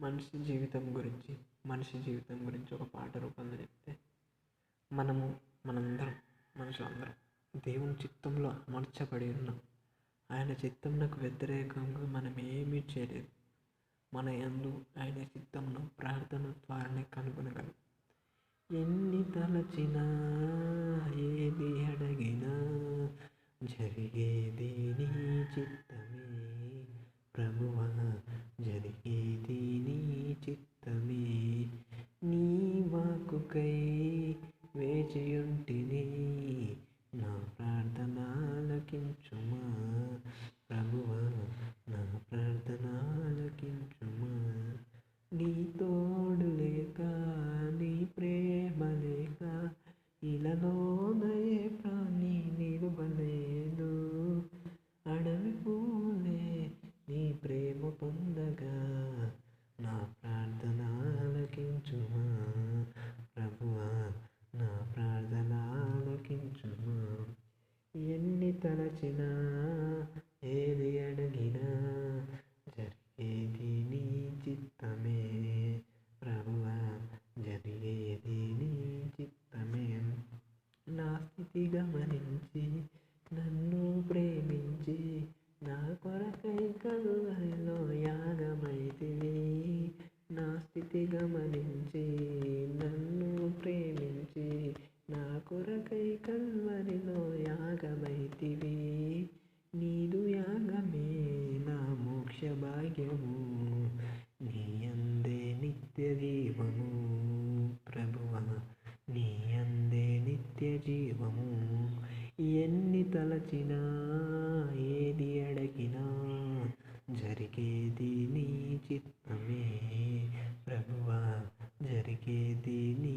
మనిషి జీవితం గురించి ఒక పాట రూపంలో చెప్తే మనందరం మనుషులందరం దేవుని చిత్తంలో అమర్చబడి ఉన్నాం. ఆయన చిత్తంకు వ్యతిరేకంగా మనం ఏమీ చేయలేదు. మన యందు ఆయన చిత్తంను ప్రార్థన ద్వారానే కనుగొనగలం. ఎన్ని తలచినా ఏది అడిగినా జరిగేది నీ చిత్తమే ప్రభువా, జరిగేది నీ చిత్తమే. నీ వాక్కుకై వేచియుంటిని, నా ప్రార్థన ఆలకించుమా ప్రభువా, నా ప్రార్థన ఆలకించుమా. నీ తోడు లేక, నీ ప్రేమ లేక ఇలలోన ఏ ప్రాణి నిలువలేదు. అడవి పూలే నీ ప్రేమ పొందగా, నా ప్రార్థన ఆలకించుమా ప్రభువా, నా ప్రార్థన ఆలకించుమా. ఎన్ని తలచినా ఏది అడిగినా జరిగేది నీ చిత్తమే ప్రభువా, జరిగేది నీ చిత్తమే. నా స్థితి గమనించి నన్ను ప్రేమించి, నా కొరకై కలువరిలో యాగమైతివి. నా స్థితి గమనించి నన్ను ప్రేమించి, నా కొరకై కలువరిలో యాగమైతివి. నీదు యాగమే నా మోక్ష భాగ్యము, నీ యందే నిత్య జీవము ప్రభువా, నీ యందే నిత్య జీవము. ఎన్ని తలచినా ఏది అడిగినా జరిగేది నీ చిత్తమే ప్రభువా, జరిగేది నీ